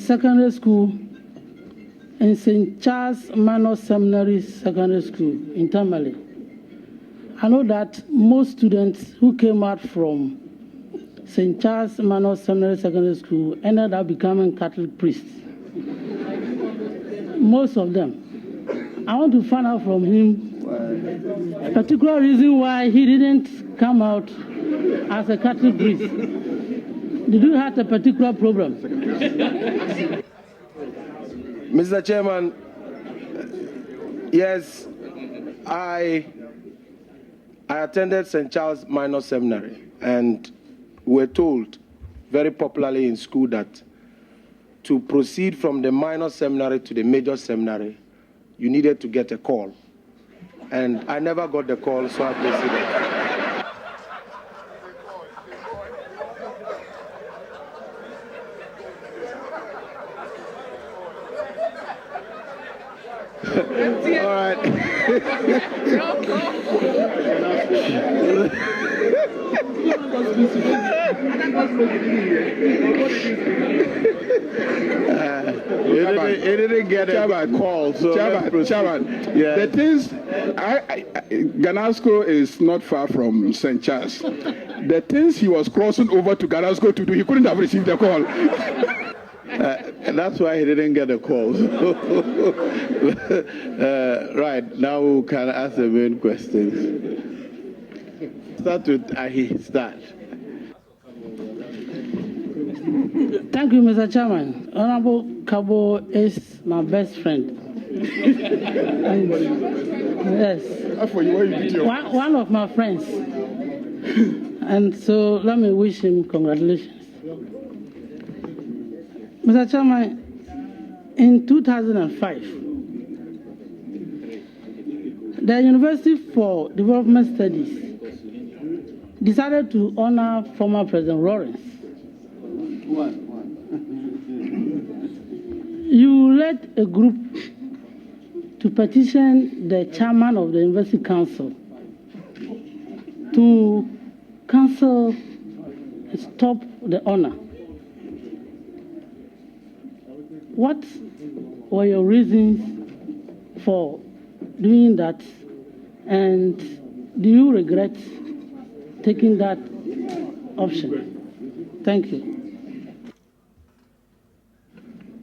secondary school in St. Charles Minor Seminary Secondary School in Tamale. I know that most students who came out from St. Charles Minor Seminary Secondary School ended up becoming Catholic priests. Most of them. I want to find out from him a particular reason why he didn't come out as a Catholic priest. Did you have a particular problem? Mr. Chairman, yes, I attended St. Charles Minor Seminary, and we were told very popularly in school that to proceed from the minor seminary to the major seminary, you needed to get a call. And I never got the call, so I proceeded. All right. He didn't get a call. So Chairman, yeah. The things, Ganasco is not far from St. Charles. The things he was crossing over to Ganasco to do, he couldn't have received the call. That's why he didn't get a call. Right, now we can ask the main questions. Start with Ahi. Start. Thank you, Mr. Chairman. Honorable Karbo is my best friend. And, yes, one of my friends. And so let me wish him congratulations. Mr. Chairman, in 2005, the University for Development Studies decided to honor former President Lawrence. You led a group to petition the chairman of the University Council to cancel, stop the honor. What were your reasons for doing that, and do you regret taking that option? Thank you.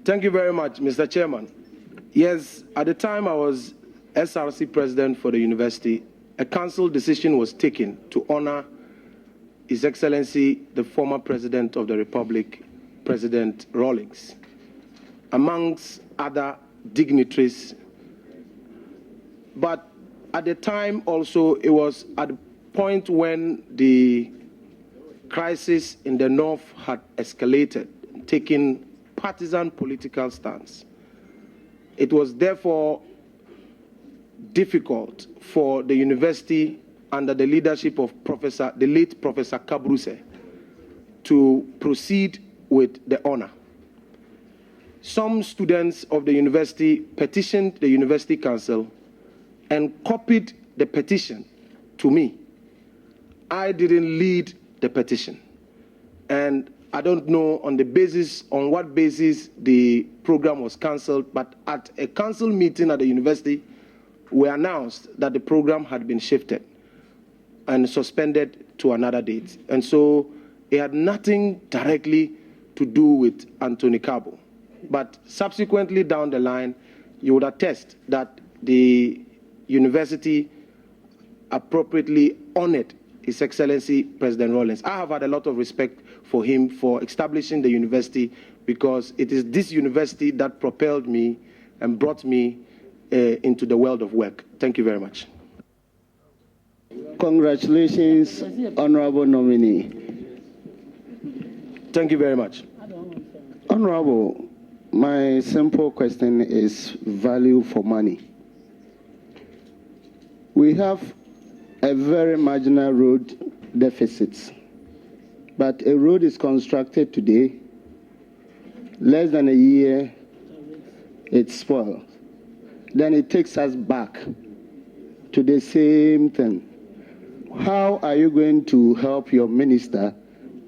Thank you very much, Mr. Chairman. Yes, at the time I was SRC president for the university, a council decision was taken to honor His Excellency, the former President of the Republic, President Rawlings, amongst other dignitaries. But at the time also, it was at the point when the crisis in the north had escalated, taking partisan political stance. It was therefore difficult for the university under the leadership of the late Professor Kabruse to proceed with the honor. Some students of the university petitioned the University Council and copied the petition to me. I didn't lead the petition. And I don't know on what basis the program was cancelled, but at a council meeting at the university, we announced that the program had been shifted and suspended to another date. And so it had nothing directly to do with Anthony Karbo. But subsequently down the line, you would attest that the university appropriately honored His Excellency President Rawlings. I have had a lot of respect for him for establishing the university, because it is this university that propelled me and brought me into the world of work. Thank you very much. Congratulations, Honorable Nominee. Thank you very much. Honorable, my simple question is value for money. We have a very marginal road deficit, but a road is constructed today, less than a year, it's spoiled. Then it takes us back to the same thing. How are you going to help your minister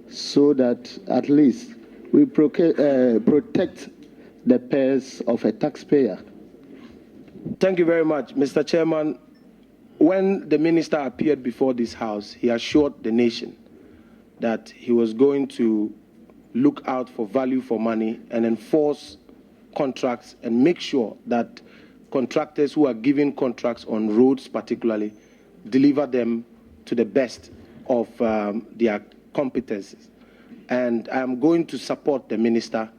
so that at least we protect the purse of a taxpayer. Thank you very much, Mr. Chairman. When the minister appeared before this House, he assured the nation that he was going to look out for value for money and enforce contracts and make sure that contractors who are giving contracts on roads particularly deliver them to the best of their competencies. And I am going to support the minister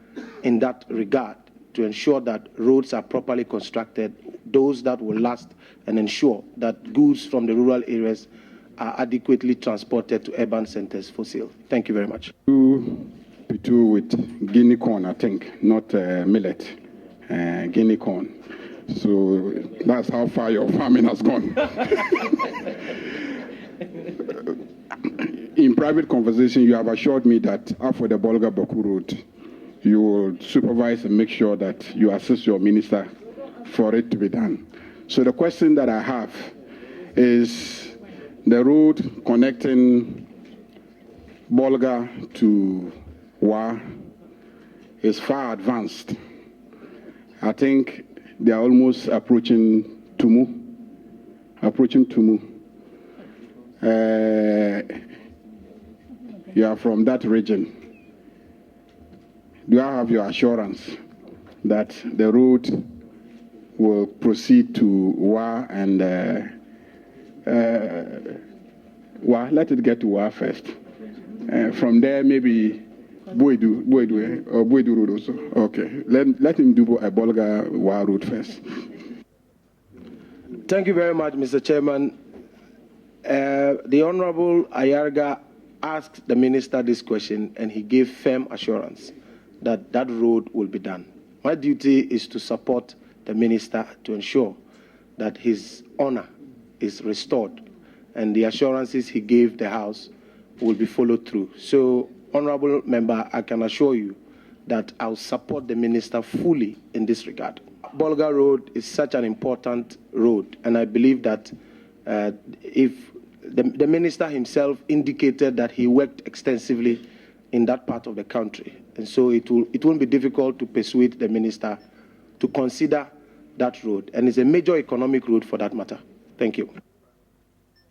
in that regard to ensure that roads are properly constructed, those that will last, and ensure that goods from the rural areas are adequately transported to urban centers for sale. Thank you very much. Pitu with guinea corn, I think, not millet, guinea corn. So that's how far your farming has gone. In private conversation, you have assured me that after the Bolga-Boku Road, you will supervise and make sure that you assist your minister for it to be done. So the question that I have is the road connecting Bolga to Wa is far advanced. I think they are almost approaching Tumu. You are from that region. Do I have your assurance that the road will proceed to Wa and Wa? Let it get to Wa first. From there, maybe Boidu Road also. Okay, let him do a Bolga Wa road first. Thank you very much, Mr. Chairman. The Honorable Ayarga asked the minister this question, and he gave firm assurance that that road will be done. My duty is to support the minister to ensure that his honor is restored, and the assurances he gave the House will be followed through. So, Honorable Member, I can assure you that I'll support the minister fully in this regard. Bolga Road is such an important road, and I believe that if the minister himself indicated that he worked extensively in that part of the country, and so it won't be difficult to persuade the minister to consider that road, and it's a major economic road for that matter. Thank you.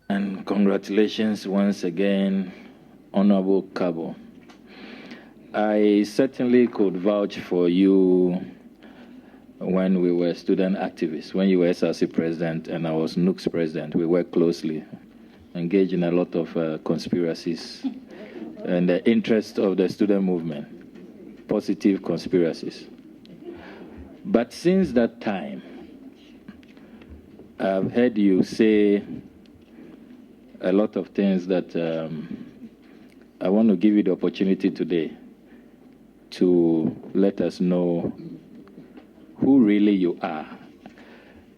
And congratulations once again, Honorable Karbo. I certainly could vouch for you when we were student activists, when you were SRC president and I was NUC's president. We worked closely, engaged in a lot of conspiracies in the interest of the student movement, positive conspiracies. But since that time, I've heard you say a lot of things that I want to give you the opportunity today to let us know who really you are.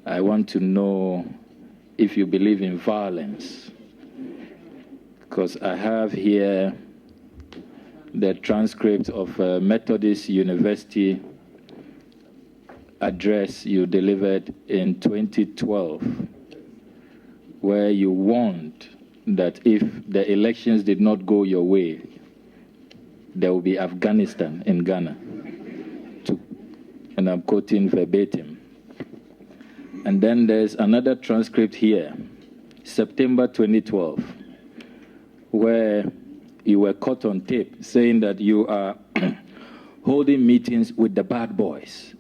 I want to know if you believe in violence, because I have here the transcript of a Methodist University address you delivered in 2012, where you warned that if the elections did not go your way, there will be Afghanistan in Ghana. And I'm quoting verbatim. And then there's another transcript here, September 2012, where you were caught on tape saying that you are holding meetings with the bad boys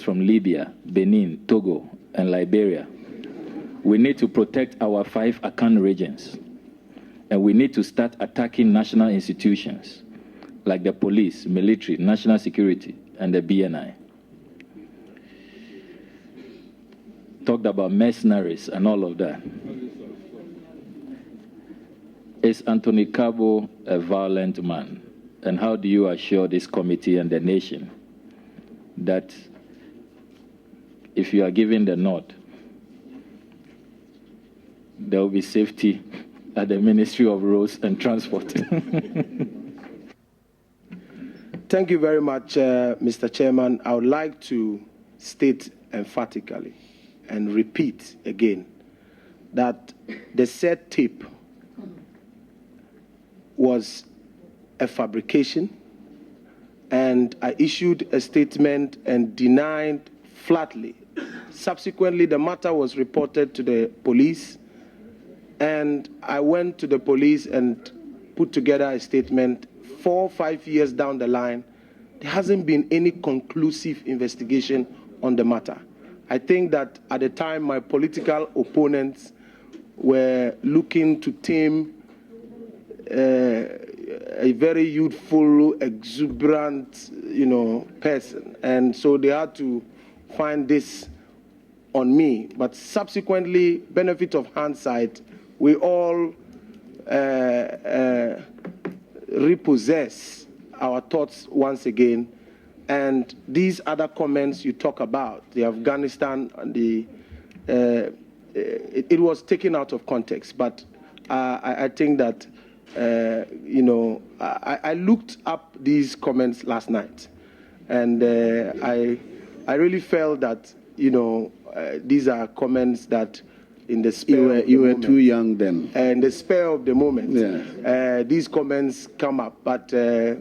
from Libya, Benin, Togo, and Liberia. We need to protect our 5 Akan regions, and we need to start attacking national institutions like the police, military, national security, and the BNI. Talked about mercenaries and all of that. Is Anthony Karbo a violent man? And how do you assure this committee and the nation that if you are given the nod, there will be safety at the Ministry of Roads and Transport? Thank you very much, Mr. Chairman. I would like to state emphatically and repeat again that the said tape was a fabrication and I issued a statement and denied flatly. Subsequently, the matter was reported to the police, and I went to the police and put together a statement. 4 or 5 years down the line, there hasn't been any conclusive investigation on the matter. I think that at the time, my political opponents were looking to tame a very youthful, exuberant, person, and so they had to find this on me. But subsequently, benefit of hindsight, we all repossess our thoughts once again, and these other comments you talk about, the Afghanistan, and it was taken out of context. But I think that I looked up these comments last night, and I really felt that these are comments that in the spare you were too young then. In the spare of the moment, Yeah. these comments come up, but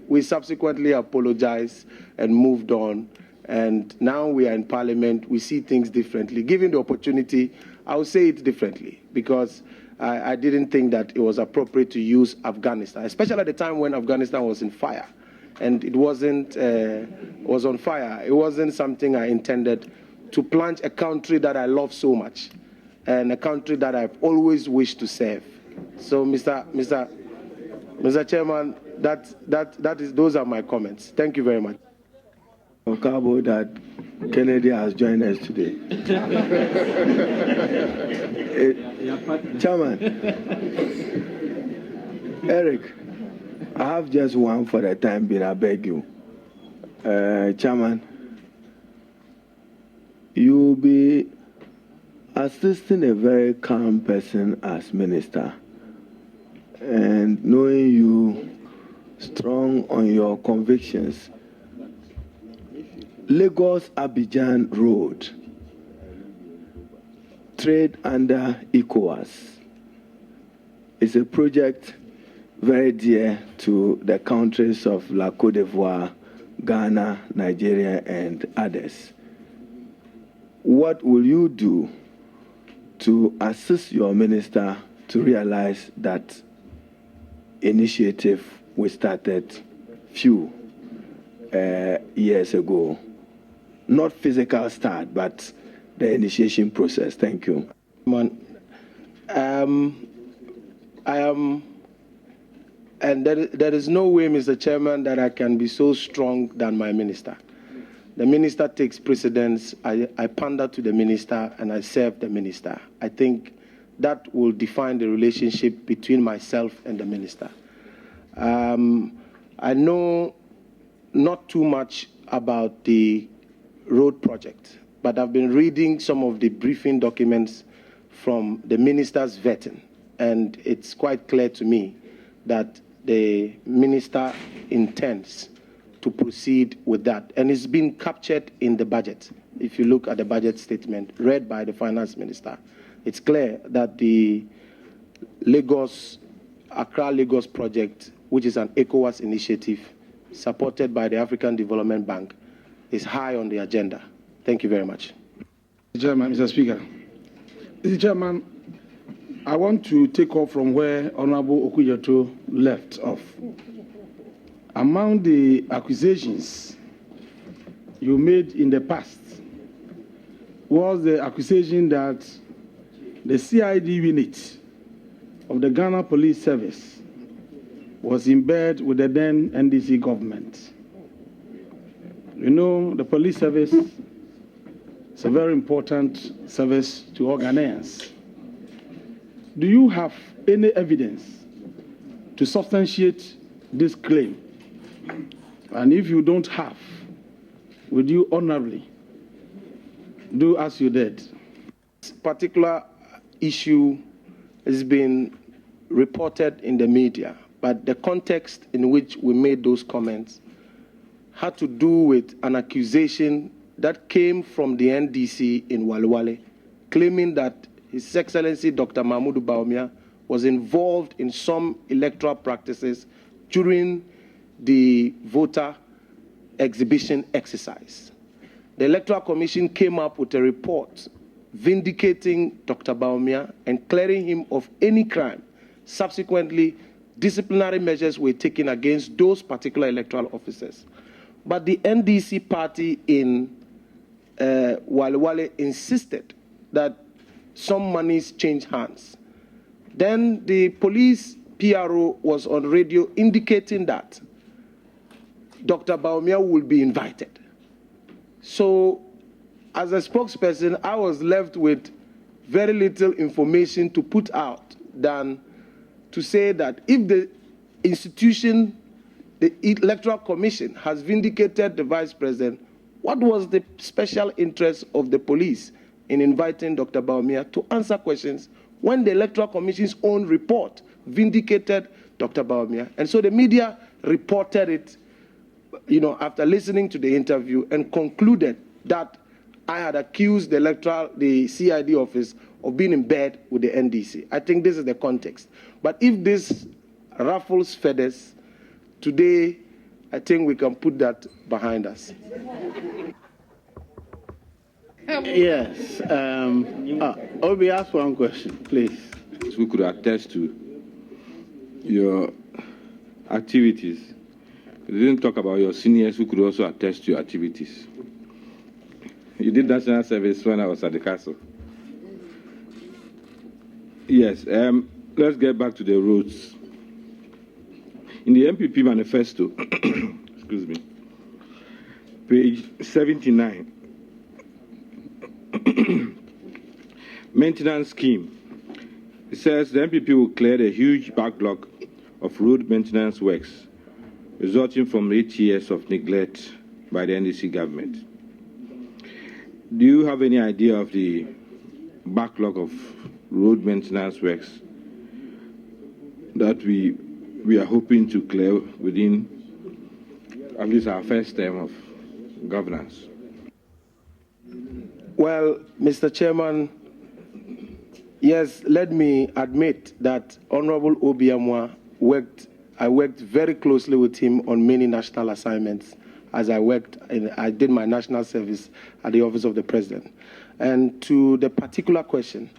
we subsequently apologized and moved on. And now we are in Parliament. We see things differently. Given the opportunity, I will say it differently, because I didn't think that it was appropriate to use Afghanistan, especially at the time when Afghanistan was in fire, and it wasn't was on fire. It wasn't something I intended to plunge a country that I love so much, and a country that I've always wished to serve. So, Mr. Chairman, those are my comments. Thank you very much. Karbo, that Kennedy has joined us today. Chairman, Eric, I have just one for the time being, I beg you. Chairman, you'll be assisting a very calm person as minister, and knowing you strong on your convictions. Lagos-Abidjan Road, trade under ECOWAS, is a project very dear to the countries of La Côte d'Ivoire, Ghana, Nigeria, and others. What will you do to assist your minister to realize that initiative we started few years ago? Not physical start, but the initiation process. Thank you. I am, and there is no way, Mr. Chairman, that I can be so strong than my minister. The minister takes precedence. I pander to the minister, and I serve the minister. I think that will define the relationship between myself and the minister. I know not too much about the road project, but I've been reading some of the briefing documents from the minister's vetting, and it's quite clear to me that the minister intends to proceed with that, and it's been captured in the budget. If you look at the budget statement read by the finance minister, it's clear that the Accra-Lagos project, which is an ECOWAS initiative supported by the African Development Bank, is high on the agenda. Thank you very much. Mr. Chairman, Mr. Speaker. Mr. Chairman, I want to take off from where Honorable Okuyato left off. Among the accusations you made in the past was the accusation that the CID unit of the Ghana Police Service was in bed with the then NDC government. You know, the police service is a very important service to all Ghanaians. Do you have any evidence to substantiate this claim? And if you don't have, would you honorably do as you did? This particular issue has been reported in the media, but the context in which we made those comments had to do with an accusation that came from the NDC in Walwale, claiming that His Excellency Dr. Mahmoud Bawumia was involved in some electoral practices during the voter exhibition exercise. The Electoral Commission came up with a report vindicating Dr. Bawumia and clearing him of any crime. Subsequently, disciplinary measures were taken against those particular electoral officers. But the NDC party in Wale insisted that some monies change hands. Then the police PRO was on radio indicating that Dr. Bawumia will be invited. So, as a spokesperson, I was left with very little information to put out than to say that if the institution, the Electoral Commission, has vindicated the Vice President, what was the special interest of the police in inviting Dr. Bawumia to answer questions when the Electoral Commission's own report vindicated Dr. Bawumia? And so the media reported it, after listening to the interview, and concluded that I had accused the CID office of being in bed with the NDC. I think this is the context. But if this ruffles feathers, today, I think we can put that behind us. Yes. Obi, ask one question, please. We could attest to your activities. You didn't talk about your seniors who could also attest to your activities. You did national service when I was at the castle. Yes, let's get back to the roots. In the MPP manifesto, excuse me, page 79, maintenance scheme. It says the MPP will clear the huge backlog of road maintenance works resulting from 8 years of neglect by the NDC government. Do you have any idea of the backlog of road maintenance works that we are hoping to clear within at least our first term of governance? Well, Mr. Chairman, yes, let me admit that Honorable Obiamwa I worked very closely with him on many national assignments as I did my national service at the Office of the President. And to the particular question,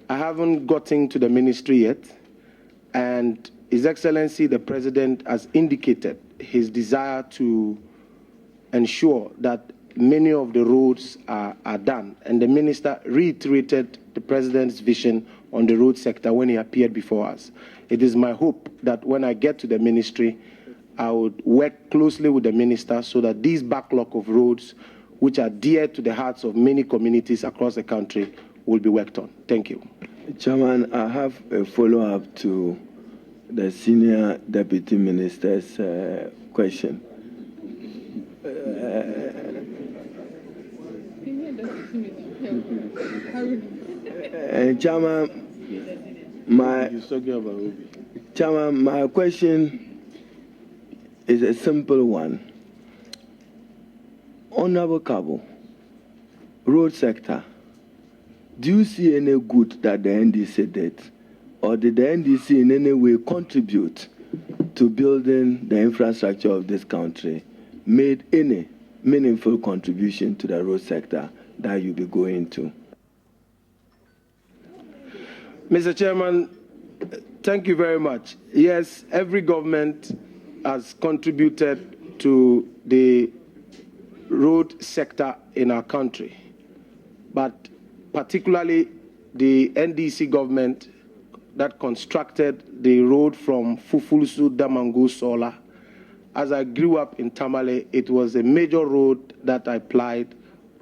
I haven't gotten to the ministry yet, and His Excellency the President has indicated his desire to ensure that many of the roads are done. And the minister reiterated the President's vision on the road sector when he appeared before us. It is my hope that when I get to the ministry, I would work closely with the minister so that these backlog of roads, which are dear to the hearts of many communities across the country, will be worked on. Thank you. Chairman, I have a follow-up to the Senior Deputy Minister's question. Chairman, my question is a simple one. Honorable Karbo, road sector, do you see any good that the NDC did? Or did the NDC in any way contribute to building the infrastructure of this country? Made any meaningful contribution to the road sector that you'll be going to? Mr. Chairman, thank you very much. Yes, every government has contributed to the road sector in our country, but particularly the NDC government that constructed the road from Fufulusu Damangu Sola. As I grew up in Tamale, it was a major road that I applied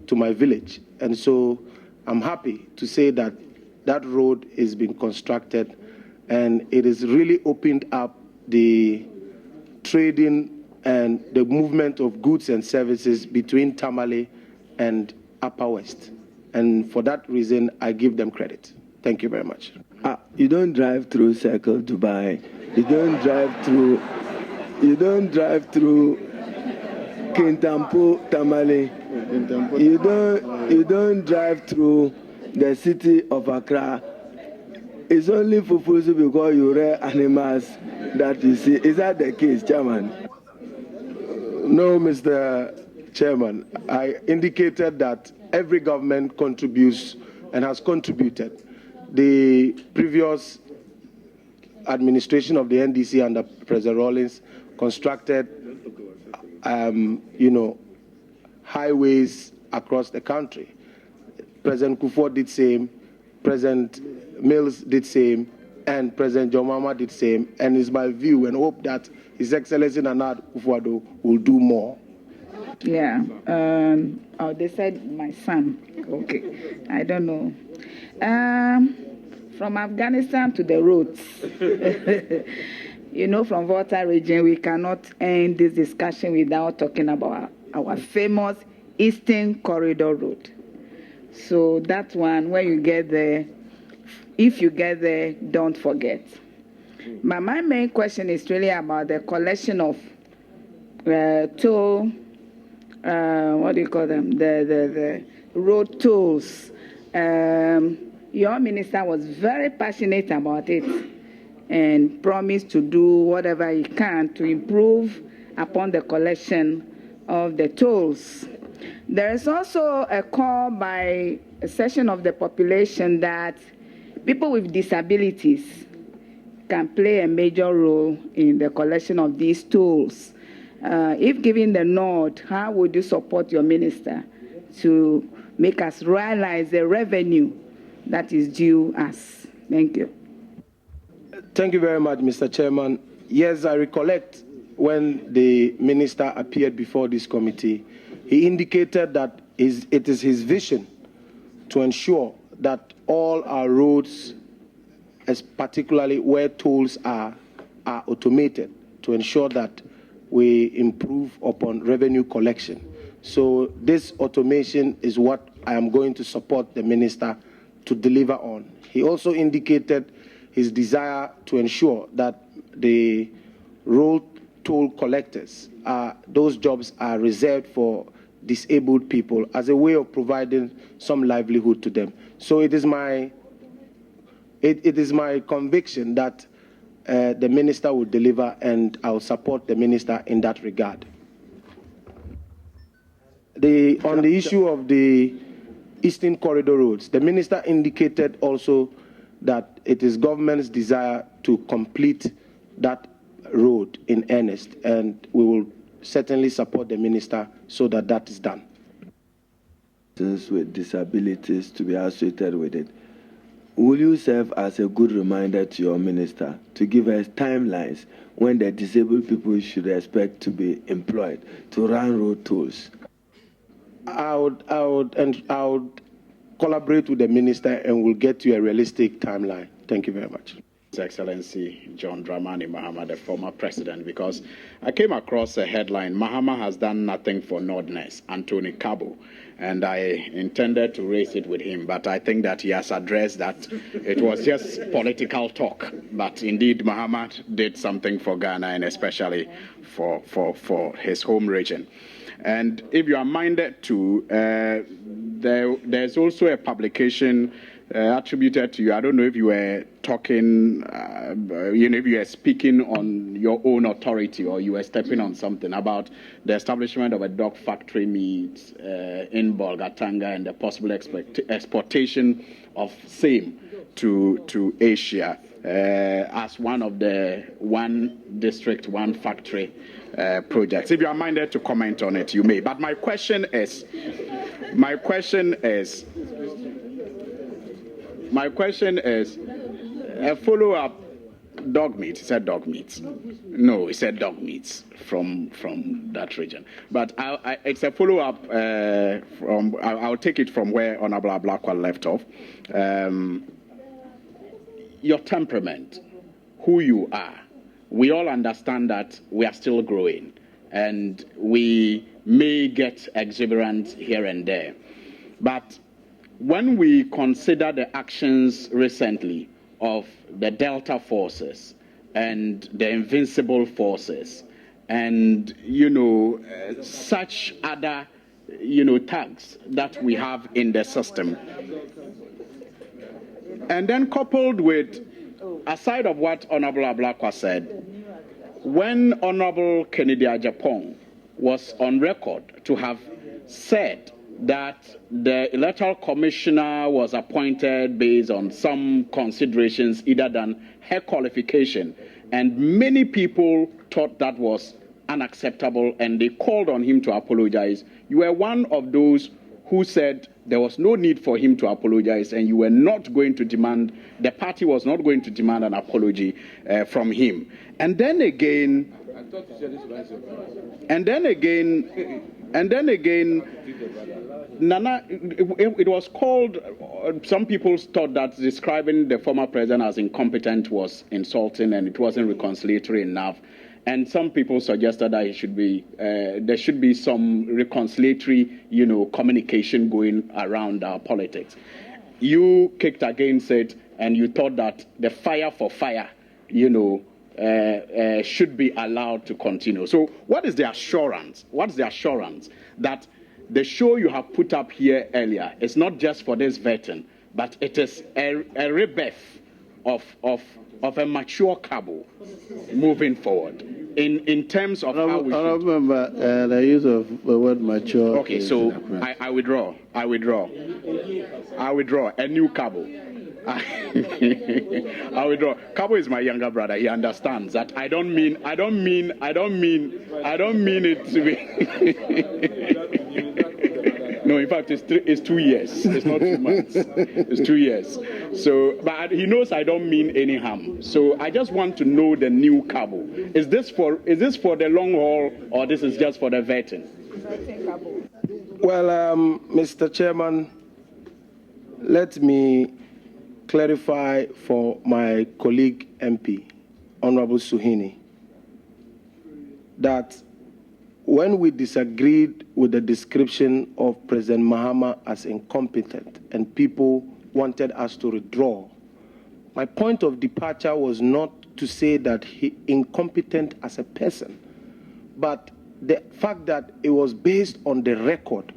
to my village. And so I'm happy to say that that road is being constructed, and it has really opened up the trading and the movement of goods and services between Tamale and Upper West. And for that reason, I give them credit. Thank you very much. You don't drive through Circle Dubai. You don't drive through Kintampo, Tamale. You don't drive through the city of Accra. It's only Fufusu because you rear animals that you see. Is that the case, Chairman? No, Mr. Chairman. I indicated that every government contributes and has contributed. The previous administration of the NDC under President Rawlings constructed, highways across the country. President Kufuor did same, President Mills did same, and President John Mahama did same. And it's my view and hope that His Excellency Nana Akufo-Addo will do more. Yeah. They said my son. Okay. I don't know. From Afghanistan to the roads. From Volta region, we cannot end this discussion without talking about our famous Eastern Corridor Road. So that one, when you get there, if you get there, don't forget. But my main question is really about the collection of toll, what do you call them? The road tolls. Your minister was very passionate about it and promised to do whatever he can to improve upon the collection of the tolls. There is also a call by a section of the population that people with disabilities can play a major role in the collection of these tolls. If given the nod, how would you support your minister to make us realize the revenue that is due us? Thank you. Thank you very much, Mr. Chairman. Yes, I recollect when the minister appeared before this committee, he indicated that it is his vision to ensure that all our roads, as particularly where tolls are automated, to ensure that we improve upon revenue collection. So this automation is what I am going to support the minister to deliver on. He also indicated his desire to ensure that the road toll collectors, those jobs are reserved for disabled people as a way of providing some livelihood to them. So it is my conviction that the minister will deliver, and I'll support the minister in that regard. On the issue of the Eastern Corridor roads, the minister indicated also that it is government's desire to complete that road in earnest, and we will certainly support the minister so that that is done. With disabilities to be associated with it, will you serve as a good reminder to your minister to give us timelines when the disabled people should expect to be employed to run road tolls? I would collaborate with the minister and we'll get you a realistic timeline. Thank you very much. His Excellency John Dramani Mahama, the former president, because I came across a headline, Mahama has done nothing for Northerners, Anthony Karbo, and I intended to raise it with him, but I think that he has addressed that it was just political talk, but indeed Mahama did something for Ghana and especially for his home region. And if you are minded to, there's also a publication attributed to you. I don't know if you were talking, if you were speaking on your own authority or you were stepping on something about the establishment of a dog factory meat in Bolgatanga and the possible exportation of same to Asia as one of the one district, one factory projects. If you are minded to comment on it, you may. But my question is a follow-up. Dog meat. He said dog meat. No, he said dog meat from that region. But it's a follow-up from. I'll take it from where Honorable Ablakwa left off. Your temperament, who you are. We all understand that we are still growing, and we may get exuberant here and there, but when we consider the actions recently of the Delta forces and the Invincible forces and, such other, tags that we have in the system, and then coupled with, aside of what Honorable Ablakwa said, when Honorable Kennedy Ajapong was on record to have said that the electoral commissioner was appointed based on some considerations other than her qualification. And many people thought that was unacceptable and they called on him to apologize. You were one of those who said there was no need for him to apologize and you were not going to demand, the party was not going to demand an apology from him. And then again, Nana, it was called, some people thought that describing the former president as incompetent was insulting and it wasn't reconciliatory enough. And some people suggested that there should be some reconciliatory, communication going around our politics. You kicked against it and you thought that the fire for fire, should be allowed to continue. So what is the assurance? What's the assurance that the show you have put up here earlier is not just for this veteran, but it is a rebirth of a mature Karbo moving forward in terms of how we I remember the use of the word mature. Okay, so I withdraw. I withdraw. A new Karbo. I withdraw. Karbo is my younger brother. He understands that I don't mean it to be. No, in fact, it's 2 years. It's not 2 months. It's 2 years. So, but he knows I don't mean any harm. So I just want to know the new Karbo. Is this for the long haul or this is just for the veteran? Well, Mr. Chairman, let me clarify for my colleague MP, Honorable Suhini, that when we disagreed with the description of President Mahama as incompetent and people wanted us to withdraw, my point of departure was not to say that he incompetent as a person, but the fact that it was based on the record.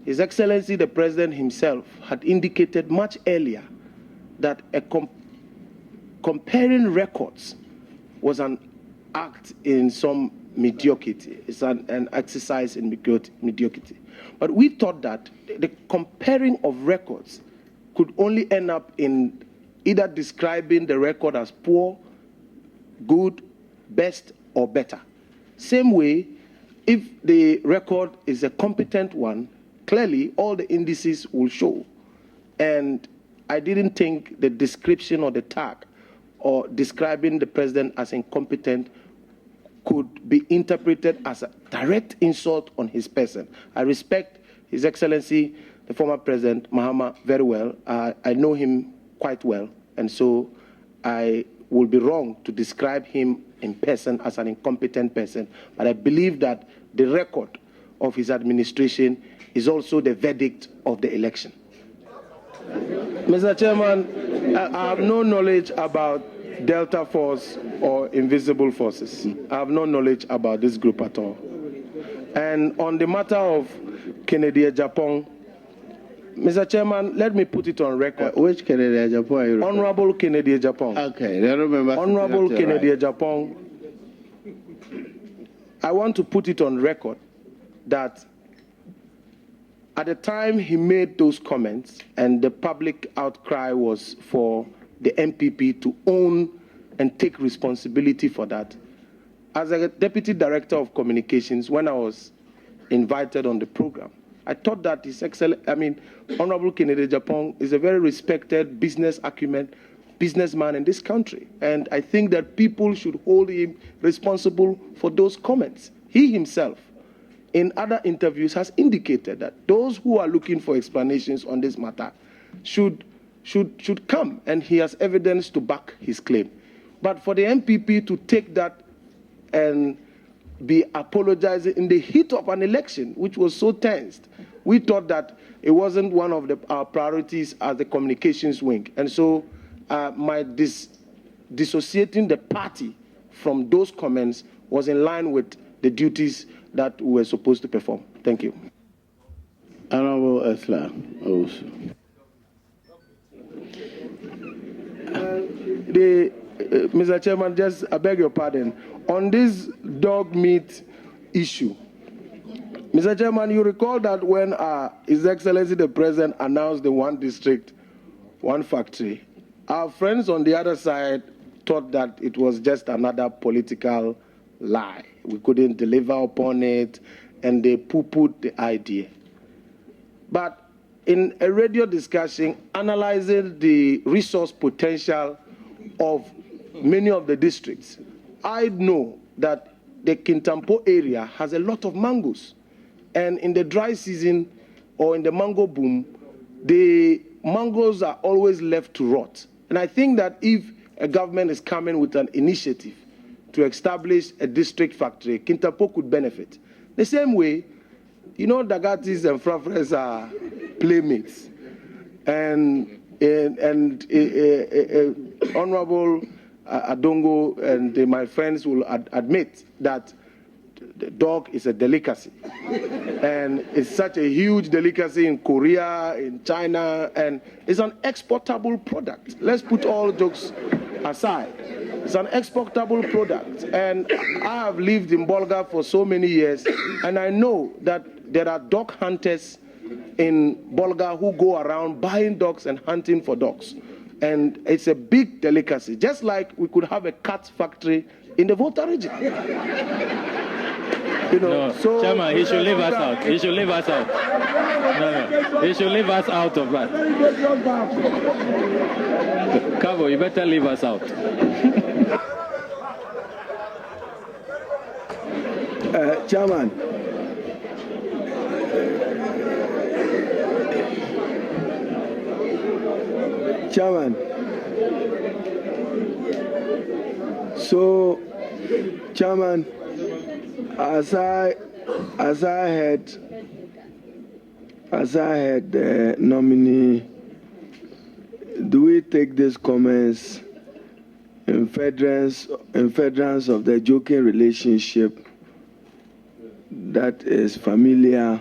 His Excellency the President himself had indicated much earlier that comparing records was an act in some mediocrity. It's an exercise in mediocrity. But we thought that the comparing of records could only end up in either describing the record as poor, good, best, or better. Same way, if the record is a competent one, clearly all the indices will show. And I didn't think the description or the tag or describing the president as incompetent could be interpreted as a direct insult on his person. I respect His Excellency, the former President Mahama, very well. I know him quite well, and so I will be wrong to describe him in person as an incompetent person. But I believe that the record of his administration is also the verdict of the election. Mr. Chairman, I have no knowledge about Delta Force or Invisible Forces. I have no knowledge about this group at all. And on the matter of Kennedy Japan, Mr. Chairman, let me put it on record. Which Kennedy Japan are you Honorable Kennedy Japan. Okay, I remember. Honorable Kennedy Japan, I want to put it on record that at the time he made those comments and the public outcry was for the MPP to own and take responsibility for that. As a Deputy Director of Communications, when I was invited on the program, I thought that Honorable Kennedy Japan is a very respected business acumen, businessman in this country. And I think that people should hold him responsible for those comments. He himself, in other interviews, has indicated that those who are looking for explanations on this matter should come, and he has evidence to back his claim. But for the MPP to take that and be apologizing in the heat of an election, which was so tensed, we thought that it wasn't one of our priorities as the communications wing. And so my dissociating the party from those comments was in line with the duties that we were supposed to perform. Thank you. Honorable Esla, also. Mr. Chairman, I beg your pardon. On this dog meat issue. Mr. Chairman, you recall that when His Excellency the President announced the one district, one factory, our friends on the other side thought that it was just another political lie. We couldn't deliver upon it, and they poo-pooed the idea. But in a radio discussion analyzing the resource potential of many of the districts, I know that the Kintampo area has a lot of mangoes. And in the dry season or in the mango boom, the mangoes are always left to rot. And I think that if a government is coming with an initiative to establish a district factory, Kintampo could benefit. The same way, you know, Dagatis and Frafres are playmates. And Honorable Adongo and my friends will admit that the dog is a delicacy. And it's such a huge delicacy in Korea, in China, and it's an exportable product. Let's put all jokes aside. It's an exportable product. And I have lived in Bolga for so many years, and I know that there are dog hunters in Bolga who go around buying dogs and hunting for dogs. And it's a big delicacy, just like we could have a cat factory in the Volta region. You know, No, so Chairman, he should leave us out. He should leave us out. No. He should leave us out of that. Karbo, you better leave us out. Chairman, so, Chairman, as I had the nominee, do we take these comments in furtherance of the joking relationship that is familiar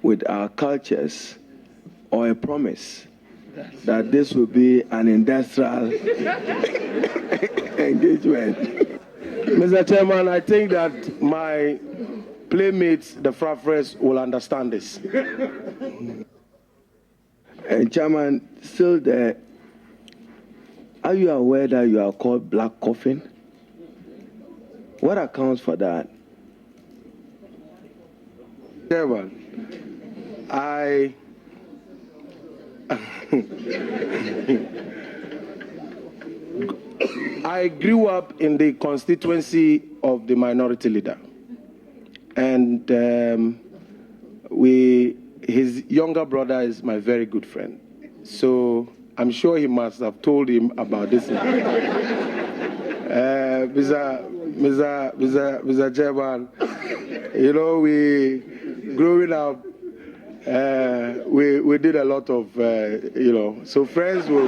with our cultures, or a promise that this will be an industrial engagement? Mr. Chairman, I think that my playmates, the Frafres, will understand this. And Chairman, still there, are you aware that you are called black coffin? What accounts for that? Chairman, I grew up in the constituency of the minority leader. And his younger brother is my very good friend. So I'm sure he must have told him about this. Mr. Chairman, you know, growing up, we did a lot of, you know, so friends will...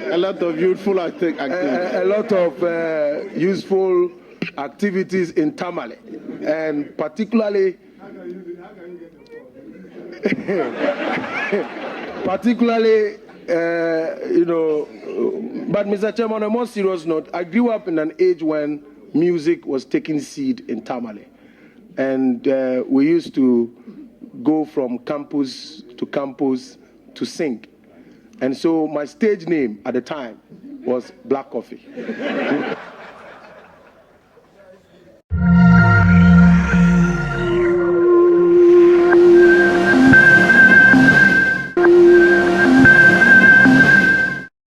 A lot of youthful activities. A lot of useful activities in Tamale, and particularly you know, but Mr. Chairman, on a more serious note, I grew up in an age when music was taking seed in Tamale, and we used to go from campus to sing. And so my stage name at the time was Black Coffee.